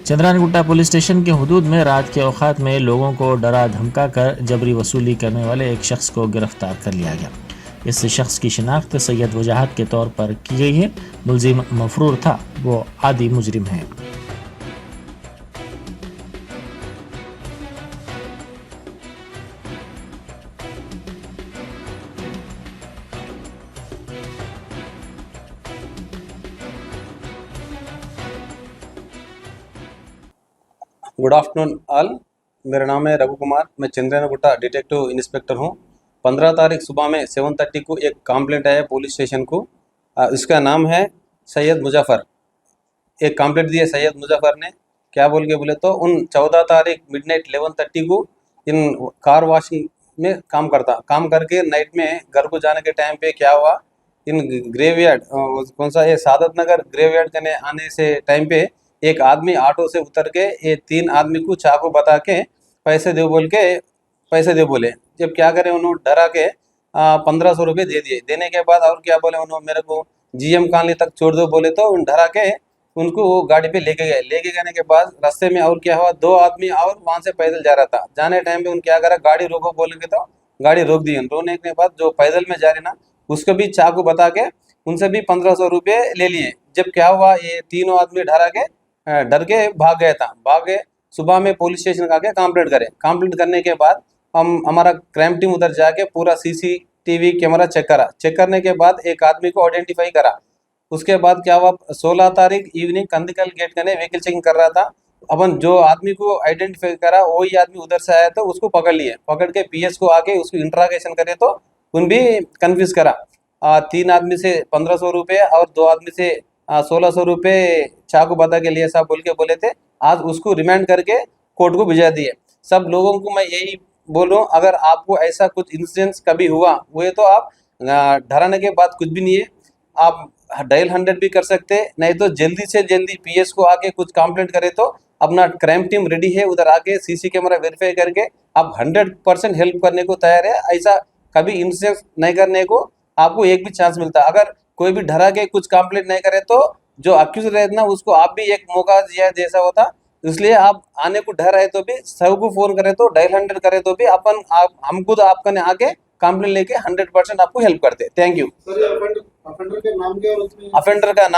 Chandrayangutta police station के हुदूद में रात के औकात में लोगों को डरा धमका कर जबरी वसूली करने वाले एक शख्स को गिरफ्तार कर लिया गया। इस शख्स की शिनाख्त सैयद वजाहत के तौर पर की गई है। मुलजिम मफरूर था, वो आदि मुजरिम है। Good afternoon all. मेरा नाम है रघु कुमार। मैं चंद्रानगुट्टा डिटेक्टिव इंस्पेक्टर हूँ। 15 तारीख सुबह में 7:30 को एक कंप्लेंट आया पुलिस स्टेशन को। इसका नाम है सैयद मुजफ्फर। एक कंप्लेंट दिया सैयद मुजफ्फर ने, क्या बोले तो उन 14 तारीख मिडनाइट 11:30 को इन कार वॉशिंग में काम करके नाइट में घर को जाने के टाइम पे क्या हुआ, इन ग्रेवयार्ड कौन सा ये सादत नगर ग्रेवयार्ड करने आने से टाइम पे एक आदमी ऑटो से उतर के ये 3 आदमी को चाकू बता के पैसे दे बोले। जब क्या करें उन्होंने डरा के 1500 रुपये दे दिए। देने के बाद और क्या बोले उन्होंने, मेरे को जीएम कॉलोनी तक छोड़ दो बोले, तो उन डरा के उनको वो गाड़ी पे लेके गए के बाद रास्ते में और क्या हुआ, 2 आदमी और वहाँ से पैदल जा रहा था। जाने टाइम पे उन क्या करा, गाड़ी रोको बोलेंगे तो गाड़ी रोक दी। रोकने के बाद जो पैदल में जा रहे ना उसको भी चाकू बता के उनसे भी 1500 रुपये ले लिए। जब क्या हुआ, ये तीनों आदमी डर के भाग गए। सुबह में पुलिस स्टेशन आके कंप्लेंट करने के बाद हमारा क्राइम टीम उधर जाके पूरा सीसीटीवी कैमरा चेक करने के बाद एक आदमी को आइडेंटिफाई करा। उसके बाद क्या हुआ, 16 तारीख इवनिंग कंदिकल गेट करने व्हीकल चेकिंग कर रहा था। अपन जो आदमी को आइडेंटिफाई करा वही आदमी उधर से आया तो उसको पकड़ के पीएस को आके उसको इंट्रागेशन करे तो उन भी कन्फ्यूज करा। 3 आदमी से 1500 रुपये और 2 आदमी से 1600 रुपये चाकू बता के लिए साहब बोले थे। आज उसको रिमांड करके कोर्ट को भिजा दिए। सब लोगों को मैं यही बोल रहा हूँ, अगर आपको ऐसा कुछ इंसिडेंस कभी हुआ हुए तो आप डराने के बाद कुछ भी नहीं है, आप डायल 100 भी कर सकते, नहीं तो जल्दी से जल्दी पीएस को आके कुछ कंप्लेंट करे तो अपना क्राइम टीम रेडी है, उधर आके सीसी कैमरा वेरीफाई करके आप 100% हेल्प करने को तैयार है। ऐसा कभी इंसिडेंस नहीं करने को आपको एक भी चांस मिलता। अगर कोई भी डरा के कुछ कंप्लेंट नहीं करे तो जो अक्यूज रहे ना उसको आप भी एक मौका दिया जैसा होता। इसलिए आप आने को डर है तो भी सबको फोन करे तो डायल 100 करे तो भी हम खुद आपका आके कंप्लेंट लेके 100% आपको हेल्प करते। Thank you. अफेंडर का नाम क्या है? अफेंडर का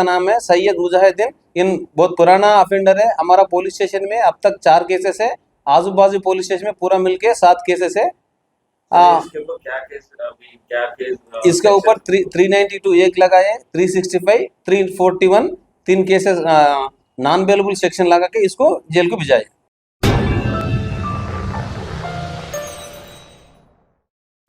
नाम है सैयद मुजाहिदीन। इन बहुत पुराना अफेंडर है। हमारा पुलिस स्टेशन में अब तक 4 केसेस है, आजू बाजू पुलिस स्टेशन में पूरा मिलके 7 केसेस है। इसके ऊपर 392 एक लगा है, 365 341 3 केसेस नॉन बेलेबल सेक्शन लगा के इसको जेल को भिजाए।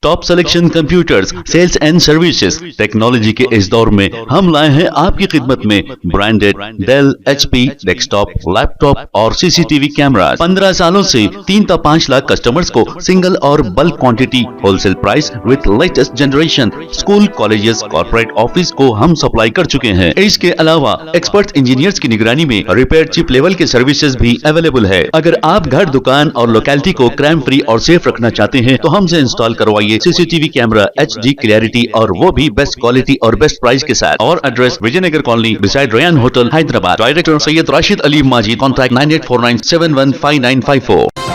Top selection computers sales and services technology के इस दौर में हम लाए हैं आपकी खिदमत में branded Dell, HP desktop, laptop और सीसीटीवी कैमरा। 15 सालों से 3 से 5 लाख कस्टमर्स को सिंगल और bulk quantity wholesale price with latest generation school, colleges, corporate office को हम सप्लाई कर चुके हैं। इसके अलावा एक्सपर्ट इंजीनियर्स की निगरानी में रिपेयर चिप लेवल के सर्विसेज भी अवेलेबल है। अगर आप घर, दुकान और लोकेलिटी को क्राइम फ्री और सेफ रखना चाहते हैं तो हमसे इंस्टॉल करवाइए सीसीटीवी कैमरा HD क्लैरिटी और वो भी बेस्ट क्वालिटी और बेस्ट प्राइस के साथ। और address Vijaynagar colony beside Ryan hotel, Hyderabad. Director Syed Rashid Ali Majid. Contact 9849715954।